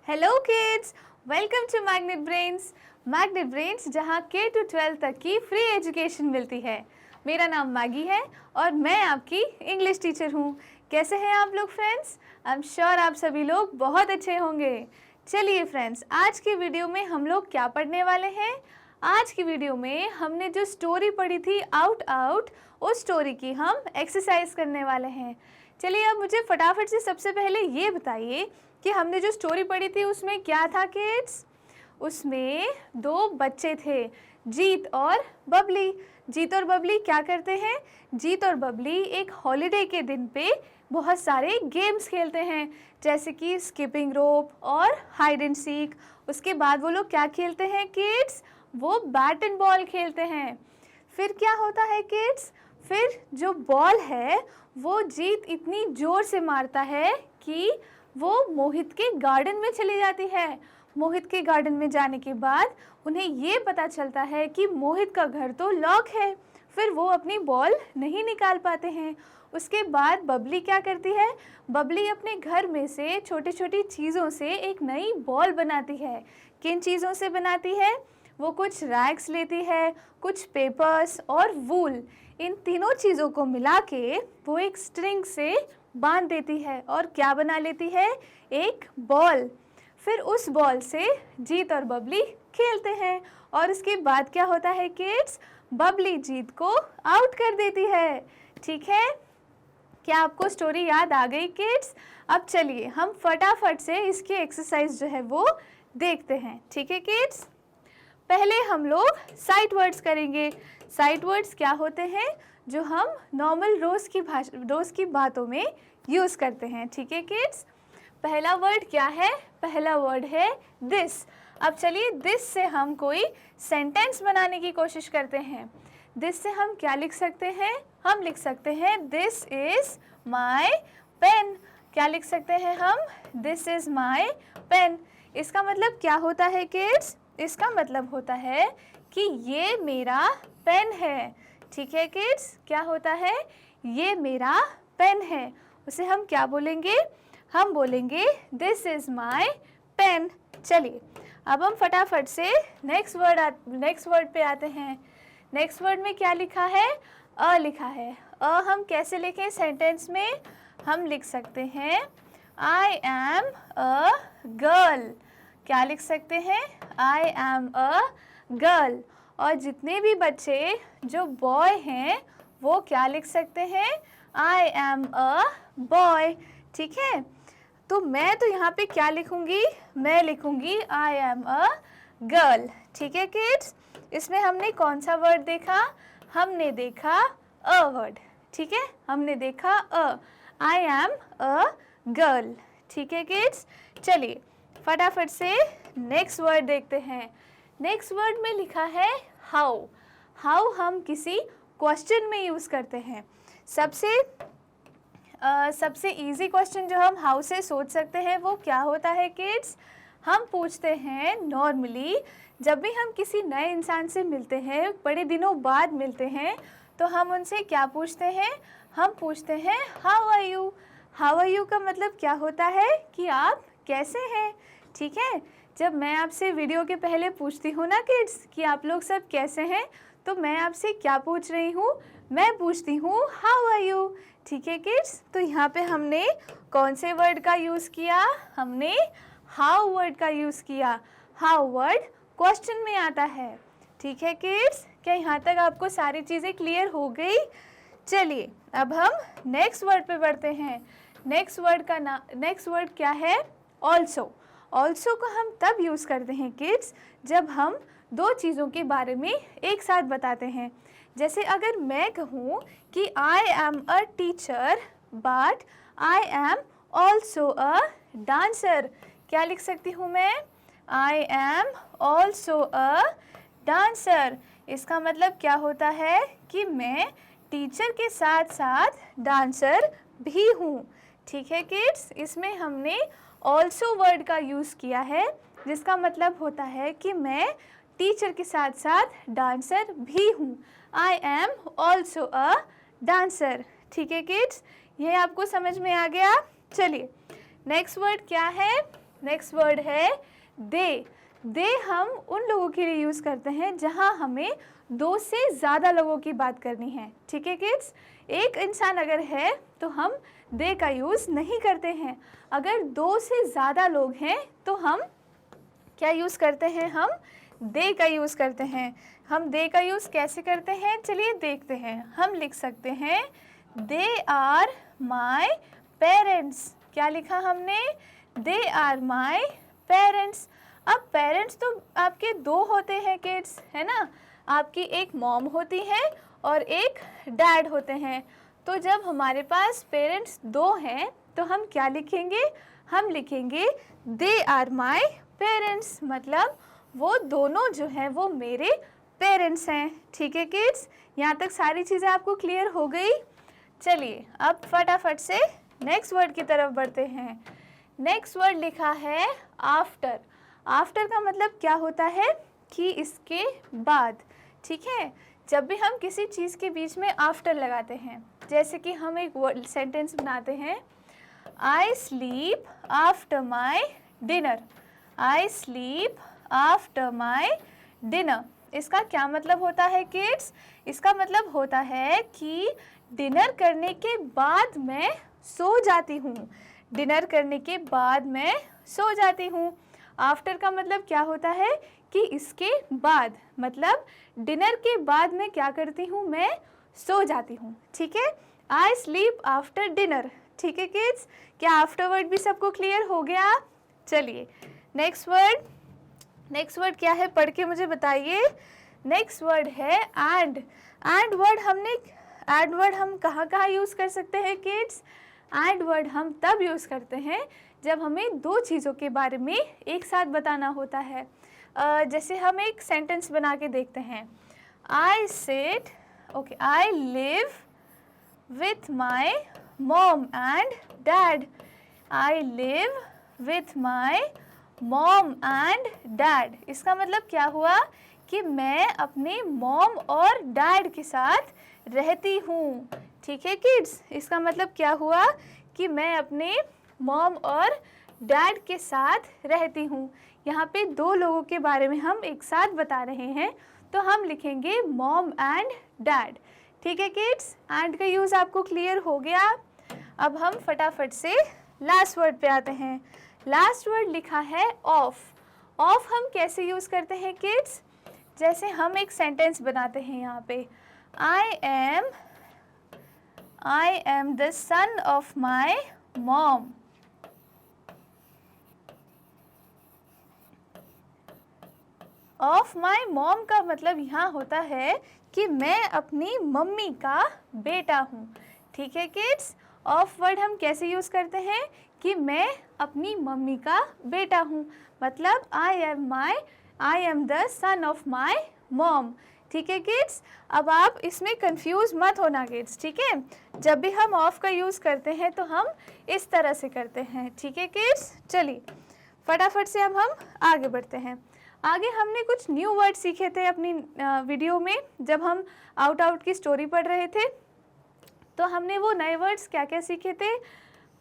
Hello kids, welcome to Magnet Brains. Magnet Brains जहाँ K to 12 तक की free education मिलती है। मेरा नाम मैगी है और मैं आपकी इंग्लिश टीचर हूँ। कैसे हैं आप लोग फ्रेंड्स? आई एम श्योर आप सभी लोग बहुत अच्छे होंगे। चलिए फ्रेंड्स, आज की वीडियो में हम लोग क्या पढ़ने वाले हैं? आज की वीडियो में हमने जो स्टोरी पढ़ी थी आउट आउट, उस स्टोरी की हम एक्सरसाइज करने वाले हैं। चलिए अब मुझे फटाफट से सबसे पहले ये बताइए कि हमने जो स्टोरी पढ़ी थी उसमें क्या था किड्स? उसमें दो बच्चे थे, जीत और बबली। जीत और बबली क्या करते हैं? जीत और बबली एक हॉलिडे के दिन पे बहुत सारे गेम्स खेलते हैं, जैसे कि स्किपिंग रोप और हाइड एंड सीक। उसके बाद वो लोग क्या खेलते हैं किड्स? वो बैट एंड बॉल खेलते हैं। फिर क्या होता है किड्स? फिर जो बॉल है वो जीत इतनी ज़ोर से मारता है कि वो मोहित के गार्डन में चली जाती है। मोहित के गार्डन में जाने के बाद उन्हें ये पता चलता है कि मोहित का घर तो लॉक है। फिर वो अपनी बॉल नहीं निकाल पाते हैं। उसके बाद बबली क्या करती है? बबली अपने घर में से छोटी छोटी चीज़ों से एक नई बॉल बनाती है। किन चीज़ों से बनाती है? वो कुछ रैग्स लेती है, कुछ पेपर्स और वूल, इन तीनों चीज़ों को मिला के वो एक स्ट्रिंग से बांध देती है और क्या बना लेती है? एक बॉल। फिर उस बॉल से जीत और बबली खेलते हैं और इसके बाद क्या होता है किड्स? बबली जीत को आउट कर देती है। ठीक है, क्या आपको स्टोरी याद आ गई किड्स? अब चलिए हम फटाफट से इसकी एक्सरसाइज जो है वो देखते हैं। ठीक है किड्स, पहले हम लोग साइट वर्ड्स करेंगे। साइट वर्ड्स क्या होते हैं? जो हम नॉर्मल रोज़ की बातों में यूज़ करते हैं। ठीक है किड्स, पहला वर्ड क्या है? पहला वर्ड है दिस। अब चलिए दिस से हम कोई सेंटेंस बनाने की कोशिश करते हैं। दिस से हम क्या लिख सकते हैं? हम लिख सकते हैं दिस इज़ माई पेन। क्या लिख सकते हैं हम? This is my pen. इसका मतलब क्या होता है किड्स? इसका मतलब होता है कि ये मेरा पेन है। ठीक है किड्स, क्या होता है? ये मेरा पेन है। उसे हम क्या बोलेंगे? हम बोलेंगे दिस इज़ माई पेन। चलिए अब हम फटाफट से नेक्स्ट वर्ड पे आते हैं। नेक्स्ट वर्ड में क्या लिखा है? अ लिखा है। अ हम कैसे लिखें सेंटेंस में? हम लिख सकते हैं आई एम अ गर्ल। क्या लिख सकते हैं? I am a girl. और जितने भी बच्चे जो बॉय हैं वो क्या लिख सकते हैं? I am a boy. ठीक है, तो मैं तो यहाँ पे क्या लिखूँगी? मैं लिखूँगी आई एम अ गर्ल। ठीक है किड्स, इसमें हमने कौन सा वर्ड देखा? हमने देखा अ वर्ड। ठीक है, हमने देखा अ, आई एम अ गर्ल। ठीक है किड्स, चलिए फटाफट से नेक्स्ट वर्ड देखते हैं। नेक्स्ट वर्ड में लिखा है हाउ। हाउ हम किसी क्वेश्चन में यूज़ करते हैं। सबसे इजी क्वेश्चन जो हम हाउ से सोच सकते हैं वो क्या होता है किड्स? हम पूछते हैं नॉर्मली जब भी हम किसी नए इंसान से मिलते हैं, बड़े दिनों बाद मिलते हैं, तो हम उनसे क्या पूछते हैं? हम पूछते हैं how are you. How are you का मतलब क्या होता है? कि आप कैसे हैं। ठीक है, जब मैं आपसे वीडियो के पहले पूछती हूँ ना किड्स कि आप लोग सब कैसे हैं, तो मैं आपसे क्या पूछ रही हूँ? मैं पूछती हूँ हाउ आर यू। ठीक है किड्स, तो यहाँ पे हमने कौन से वर्ड का यूज़ किया? हमने हाउ वर्ड का यूज़ किया। हाउ वर्ड क्वेश्चन में आता है। ठीक है किड्स, क्या यहाँ तक आपको सारी चीज़ें क्लियर हो गई? चलिए अब हम नेक्स्ट वर्ड पे बढ़ते हैं। नेक्स्ट वर्ड क्या है? ऑल्सो। ऑल्सो को हम तब यूज़ करते हैं किड्स जब हम दो चीज़ों के बारे में एक साथ बताते हैं। जैसे अगर मैं कहूँ कि I am a teacher but I am also a dancer, क्या लिख सकती हूँ मैं? I am also a dancer. इसका मतलब क्या होता है? कि मैं टीचर के साथ साथ डांसर भी हूँ। ठीक है किड्स, इसमें हमने ऑल्सो वर्ड का यूज़ किया है जिसका मतलब होता है कि मैं टीचर के साथ साथ डांसर भी हूँ। I am also a dancer. ठीक है किड्स, ये आपको समझ में आ गया? चलिए नेक्स्ट वर्ड क्या है? नेक्स्ट वर्ड है दे। दे हम उन लोगों के लिए यूज़ करते हैं जहां हमें दो से ज़्यादा लोगों की बात करनी है, ठीक है किड्स। एक इंसान अगर है तो हम दे का यूज़ नहीं करते हैं। अगर दो से ज़्यादा लोग हैं तो हम क्या यूज़ करते हैं, हम दे का यूज़ करते हैं। हम दे का यूज़ कैसे करते हैं, चलिए देखते हैं। हम लिख सकते हैं दे आर माई पेरेंट्स। क्या लिखा हमने, दे आर माई पेरेंट्स। अब पेरेंट्स तो आपके दो होते हैं किड्स, है ना। आपकी एक मॉम होती है और एक डैड होते हैं। तो जब हमारे पास पेरेंट्स दो हैं तो हम क्या लिखेंगे, हम लिखेंगे दे आर माई पेरेंट्स, मतलब वो दोनों जो हैं वो मेरे पेरेंट्स हैं, ठीक है किड्स। यहाँ तक सारी चीज़ें आपको क्लियर हो गई। चलिए अब फटाफट से नेक्स्ट वर्ड की तरफ बढ़ते हैं। नेक्स्ट वर्ड लिखा है आफ्टर। आफ्टर का मतलब क्या होता है कि इसके बाद, ठीक है। जब भी हम किसी चीज़ के बीच में आफ्टर लगाते हैं, जैसे कि हम एक वर्ड सेंटेंस बनाते हैं, I sleep after my dinner. I sleep after my dinner. इसका क्या मतलब होता है किड्स, इसका मतलब होता है कि डिनर करने के बाद मैं सो जाती हूँ। डिनर करने के बाद मैं सो जाती हूँ। आफ्टर का मतलब क्या होता है कि इसके बाद, मतलब डिनर के बाद मैं क्या करती हूँ, मैं सो जाती हूँ, ठीक है। आई स्लीप आफ्टर डिनर, ठीक है किड्स। क्या आफ्टर वर्ड भी सबको क्लियर हो गया। चलिए नेक्स्ट वर्ड, नेक्स्ट वर्ड क्या है, पढ़ के मुझे बताइए। नेक्स्ट वर्ड है एंड। एंड वर्ड हमने, एंड वर्ड हम कहाँ कहाँ यूज़ कर सकते हैं किड्स। एंड वर्ड हम तब यूज़ करते हैं जब हमें दो चीज़ों के बारे में एक साथ बताना होता है। जैसे हम एक सेंटेंस बना के देखते हैं, I said, okay, I live with my mom and dad. I live with my mom and dad. इसका मतलब क्या हुआ कि मैं अपने मॉम और डैड के साथ रहती हूँ, ठीक है किड्स। इसका मतलब क्या हुआ कि मैं अपने मॉम और डैड के साथ रहती हूँ। यहाँ पे दो लोगों के बारे में हम एक साथ बता रहे हैं, तो हम लिखेंगे मॉम एंड डैड, ठीक है किड्स। एंड का यूज़ आपको क्लियर हो गया। अब हम फटाफट से लास्ट वर्ड पे आते हैं। लास्ट वर्ड लिखा है ऑफ। ऑफ हम कैसे यूज़ करते हैं किड्स, जैसे हम एक सेंटेंस बनाते हैं यहाँ पे, I am the son of my mom. Of my mom का मतलब यहाँ होता है कि मैं अपनी मम्मी का बेटा हूँ, ठीक है किड्स। ऑफ वर्ड हम कैसे यूज़ करते हैं कि मैं अपनी मम्मी का बेटा हूँ, मतलब I am the son of my mom, ठीक है किड्स। अब आप इसमें कंफ्यूज मत होना किड्स, ठीक है। जब भी हम ऑफ का यूज़ करते हैं तो हम इस तरह से करते हैं, ठीक है किड्स। चलिए फटाफट से अब हम आगे बढ़ते हैं। आगे हमने कुछ न्यू वर्ड सीखे थे अपनी वीडियो में, जब हम आउट की स्टोरी पढ़ रहे थे तो हमने वो नए वर्ड्स क्या क्या सीखे थे।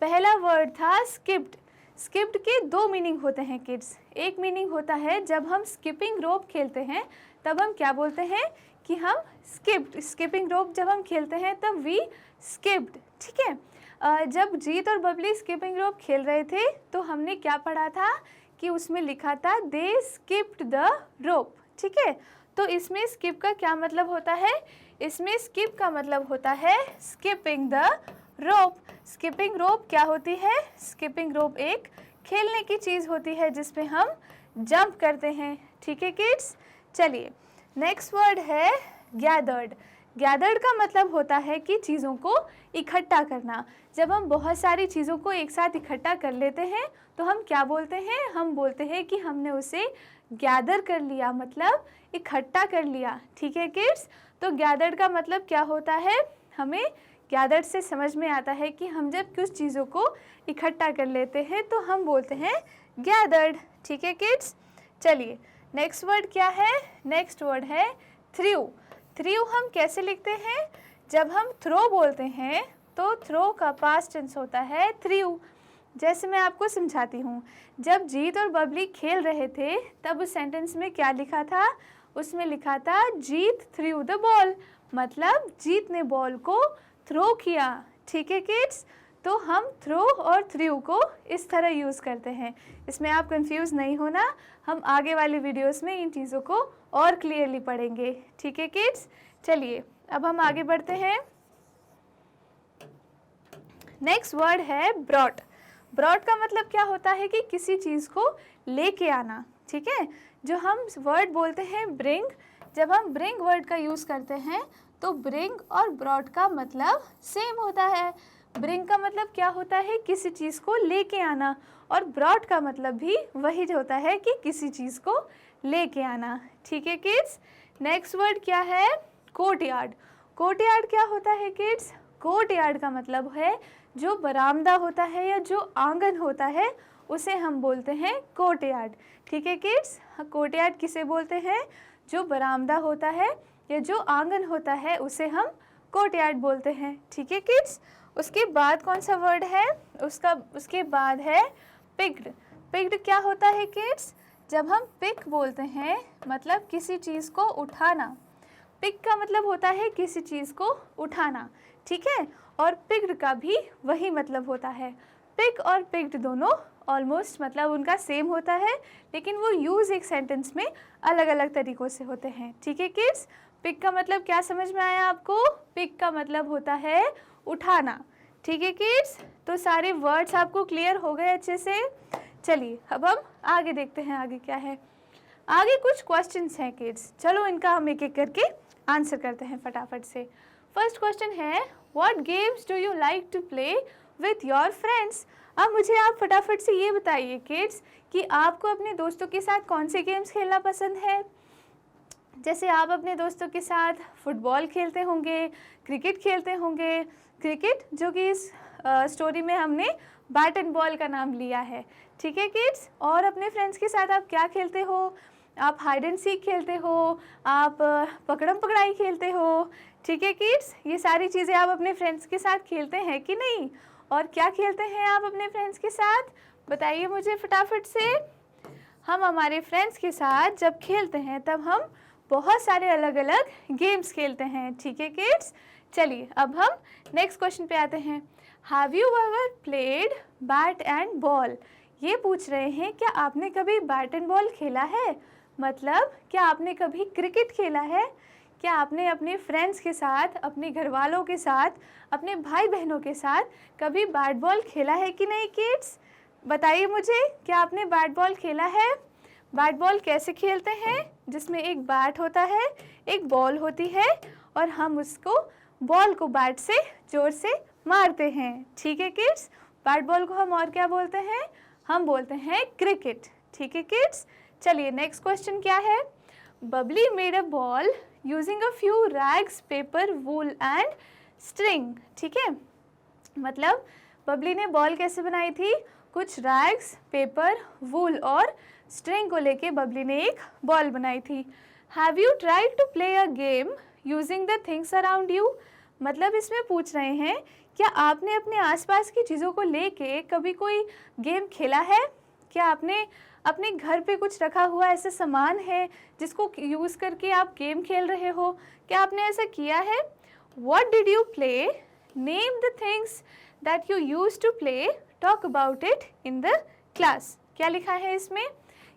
पहला वर्ड था स्किप्ड। स्किप्ड के दो मीनिंग होते हैं किड्स। एक मीनिंग होता है जब हम स्किपिंग रोप खेलते हैं तब हम क्या बोलते हैं कि हम स्किप्ड। स्किपिंग रोप जब हम खेलते हैं तब वी स्किप्ड, ठीक है। जब जीत और बबली स्किपिंग रोप खेल रहे थे तो हमने क्या पढ़ा था कि उसमें लिखा था दे स्किप्ड द रोप, ठीक है। तो इसमें स्किप का क्या मतलब होता है, इसमें स्किप का मतलब होता है skipping the rope. Skipping rope क्या होती है, स्किपिंग रोप एक खेलने की चीज़ होती है जिसमें हम जंप करते हैं, ठीक है किड्स। चलिए नेक्स्ट वर्ड है गैदर्ड। गैदर्ड का मतलब होता है कि चीज़ों को इकट्ठा करना। जब हम बहुत सारी चीज़ों को एक साथ इकट्ठा कर लेते हैं तो हम क्या बोलते हैं, हम बोलते हैं कि हमने उसे गैदर कर लिया, मतलब इकट्ठा कर लिया, ठीक है किड्स। तो गैदर्ड का मतलब क्या होता है, हमें गैदर्ड से समझ में आता है कि हम जब कुछ चीज़ों को इकट्ठा कर लेते हैं तो हम बोलते हैं गैदर्ड, ठीक है किड्स। चलिए नेक्स्ट वर्ड क्या है, नेक्स्ट वर्ड है थ्रू। थ्रू हम कैसे लिखते हैं, जब हम थ्रो बोलते हैं तो थ्रो का पास्ट टेंस होता है थ्रू। जैसे मैं आपको समझाती हूँ, जब जीत और बबली खेल रहे थे तब उस सेंटेंस में क्या लिखा था? उसमें लिखा था जीत थ्रू द बॉल, मतलब जीत ने बॉल को थ्रो किया। ठीक है किड्स, तो हम थ्रो और थ्रू को इस तरह यूज़ करते हैं। इसमें आप कंफ्यूज नहीं होना, हम आगे वाले वीडियोस में इन चीज़ों को और क्लियरली पढ़ेंगे। ठीक है किड्स, चलिए अब हम आगे बढ़ते हैं। नेक्स्ट वर्ड है ब्रॉट। ब्रॉट का मतलब क्या होता है कि किसी चीज़ को लेके आना। ठीक है, जो हम वर्ड बोलते हैं ब्रिंग, जब हम ब्रिंग वर्ड का यूज़ करते हैं तो ब्रिंग और ब्रॉट का मतलब सेम होता है। ब्रिंग का मतलब क्या होता है? किसी चीज़ को लेके आना, और ब्रॉट का मतलब भी वही होता है कि किसी चीज़ को लेके आना। ठीक है किड्स, नेक्स्ट वर्ड क्या है? कोर्टयार्ड। कोर्टयार्ड क्या होता है किड्स? कोर्टयार्ड का मतलब है जो बरामदा होता है या जो आंगन होता है उसे हम बोलते हैं कोर्टयार्ड। ठीक है किड्स, कोर्टयार्ड किसे बोलते हैं? जो बरामदा होता है या जो आंगन होता है उसे हम कोर्टयार्ड बोलते हैं। ठीक है किड्स, उसके बाद कौन सा वर्ड है? उसके बाद है पिक्ड। पिक्ड क्या होता है किड्स? जब हम पिक बोलते हैं मतलब किसी चीज़ को उठाना। पिक का मतलब होता है किसी चीज़ को उठाना। ठीक है, और पिक्ड का भी वही मतलब होता है। पिक और पिक्ड दोनों ऑलमोस्ट मतलब उनका सेम होता है, लेकिन वो यूज़ एक सेंटेंस में अलग अलग तरीक़ों से होते हैं। ठीक है किड्स, पिक का मतलब क्या समझ में आया आपको? पिक का मतलब होता है उठाना। ठीक है किड्स, तो सारे वर्ड्स आपको क्लियर हो गए अच्छे से। चलिए अब हम आगे देखते हैं आगे क्या है। आगे कुछ क्वेश्चंस हैं किड्स, चलो इनका हम एक एक करके आंसर करते हैं फटाफट से। फर्स्ट क्वेश्चन है, what games do you like to play with your friends? अब मुझे आप फटाफट से ये बताइए किड्स कि आपको अपने दोस्तों के साथ कौन से गेम्स खेलना पसंद है। जैसे आप अपने दोस्तों के साथ फुटबॉल खेलते होंगे, क्रिकेट खेलते होंगे। क्रिकेट जो कि इस स्टोरी में हमने बैट एंड बॉल का नाम लिया है। ठीक है किड्स, और अपने फ्रेंड्स के साथ आप क्या खेलते हो? आप हाइड एंड सीक खेलते हो, आप पकड़म पकड़ाई खेलते हो। ठीक है किड्स, ये सारी चीज़ें आप अपने फ्रेंड्स के साथ खेलते हैं कि नहीं? और क्या खेलते हैं आप अपने फ्रेंड्स के साथ? बताइए मुझे फटाफट से। हम हमारे फ्रेंड्स के साथ जब खेलते हैं तब हम बहुत सारे अलग अलग गेम्स खेलते हैं। ठीक है किड्स, चलिए अब हम नेक्स्ट क्वेश्चन पे आते हैं। Have you ever played bat and ball? ये पूछ रहे हैं क्या आपने कभी बैट एंड बॉल खेला है, मतलब क्या आपने कभी क्रिकेट खेला है? क्या आपने अपने फ्रेंड्स के साथ, अपने घर वालों के साथ, अपने भाई बहनों के साथ कभी बैट बॉल खेला है कि नहीं किड्स? बताइए मुझे, क्या आपने बैट बॉल खेला है? बैट बॉल कैसे खेलते हैं? जिसमें एक बैट होता है, एक बॉल होती है, और हम उसको बॉल को बैट से जोर से मारते हैं। ठीक है किड्स, बैट बॉल को हम और क्या बोलते हैं? हम बोलते हैं क्रिकेट। ठीक है किड्स, चलिए नेक्स्ट क्वेश्चन क्या है? Babli made a ball using a few rags, paper, wool and string. ठीक है, मतलब बबली ने बॉल कैसे बनाई थी? कुछ रैग्स, पेपर, वूल और स्ट्रिंग को लेके बबली ने एक बॉल बनाई थी। Have you tried to play a game using the things around you? मतलब इसमें पूछ रहे हैं क्या आपने अपने आसपास की चीज़ों को लेके कभी कोई गेम खेला है? क्या आपने अपने घर पे कुछ रखा हुआ ऐसा सामान है जिसको यूज़ करके आप गेम खेल रहे हो? क्या आपने ऐसा किया है? What did you play? Name the things that you used to play. Talk about it in the class. क्या लिखा है इसमें?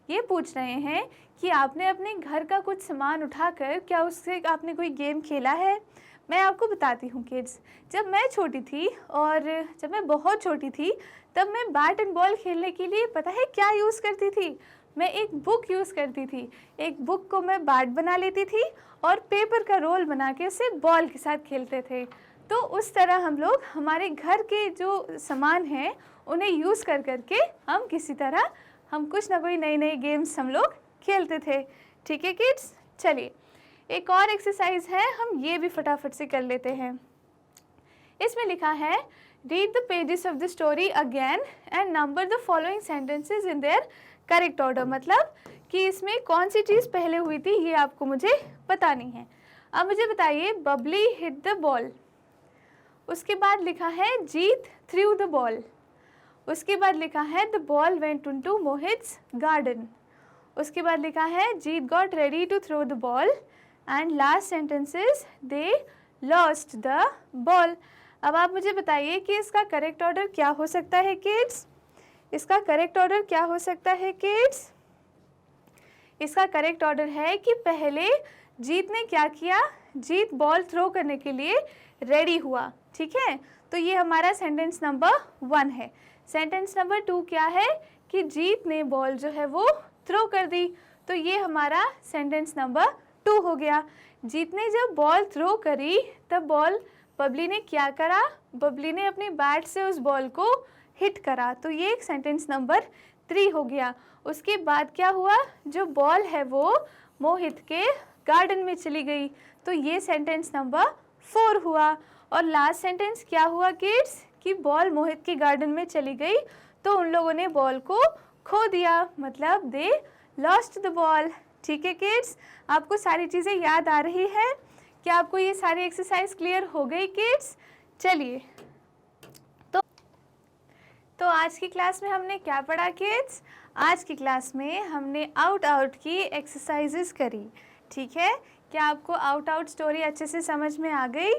ये पूछ रहे हैं कि आपने अपने घर का कुछ सामान उठाकर क्या उससे आपने कोई गेम खेला है? मैं आपको बताती हूँ किड्स, जब मैं छोटी थी और जब मैं बहुत छोटी थी तब मैं बैट एंड बॉल खेलने के लिए पता है क्या यूज़ करती थी? मैं एक बुक यूज़ करती थी। एक बुक को मैं बैट बना लेती थी और पेपर का रोल बना के उसे बॉल के साथ खेलते थे। तो उस तरह हम लोग हमारे घर के जो सामान हैं उन्हें यूज़ कर करके हम किसी तरह हम कुछ ना कोई नई नई गेम्स हम लोग खेलते थे। ठीक है किड्स, चलिए एक और एक्सरसाइज है, हम ये भी फटाफट से कर लेते हैं। इसमें लिखा है read the pages of the story again and number the following sentences in their correct order. मतलब कि इसमें कौन सी चीज़ पहले हुई थी ये आपको मुझे बतानी है। अब मुझे बताइए, बबली हिट द बॉल, उसके बाद लिखा है जीत थ्रू द बॉल, उसके बाद लिखा है the ball went into Mohit's garden. उसके बाद लिखा है Jeet got ready to throw the ball and last sentence is they lost the ball. अब आप मुझे बताइए कि इसका करेक्ट ऑर्डर क्या हो सकता है किड्स? इसका करेक्ट ऑर्डर क्या हो सकता है किड्स? इसका करेक्ट ऑर्डर है कि पहले जीत ने क्या किया, जीत बॉल थ्रो करने के लिए रेडी हुआ, ठीक है। तो ये हमारा सेंटेंस नंबर 1 है। सेंटेंस नंबर 2 क्या है कि जीत ने बॉल जो है वो थ्रो कर दी, तो ये हमारा सेंटेंस नंबर 2 हो गया। जीत ने जब बॉल थ्रो करी तब बॉल बबली ने क्या करा, बबली ने अपने बैट से उस बॉल को हिट करा, तो ये एक सेंटेंस नंबर 3 हो गया। उसके बाद क्या हुआ, जो बॉल है वो मोहित के गार्डन में चली गई, तो ये सेंटेंस नंबर 4 हुआ। और लास्ट सेंटेंस क्या हुआ किड्स कि बॉल मोहित के गार्डन में चली गई तो उन लोगों ने बॉल को खो दिया, मतलब दे लॉस्ट द बॉल। ठीक है किड्स, आपको सारी चीज़ें याद आ रही है? क्या आपको ये सारी एक्सरसाइज क्लियर हो गई किड्स? चलिए, तो आज की क्लास में हमने क्या पढ़ा किड्स? आज की क्लास में हमने आउट की एक्सरसाइजेस करी, ठीक है। क्या आपको आउट स्टोरी अच्छे से समझ में आ गई?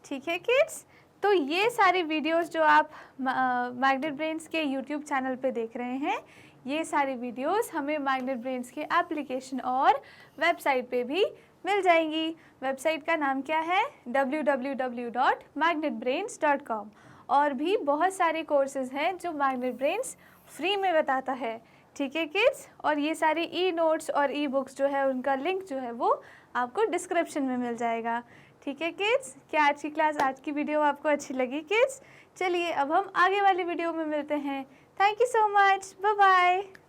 ठीक है किड्स, तो ये सारी वीडियोस जो आप मैग्नेट ब्रेन्स के यूट्यूब चैनल पे देख रहे हैं, ये सारी वीडियोस हमें मैग्नेट ब्रेन्स के एप्लीकेशन और वेबसाइट पे भी मिल जाएंगी। वेबसाइट का नाम क्या है? www.magnetbrains.com। और भी बहुत सारे कोर्सेज़ हैं जो मैग्नेट ब्रेन्स फ्री में बताता है, ठीक है किड्स। और ये सारी ई नोट्स और ई बुक्स जो है उनका लिंक जो है वो आपको डिस्क्रिप्शन में मिल जाएगा, ठीक है किड्स। क्या आज की क्लास, आज की वीडियो आपको अच्छी लगी किड्स? चलिए अब हम आगे वाली वीडियो में मिलते हैं। Thank you so much, bye bye.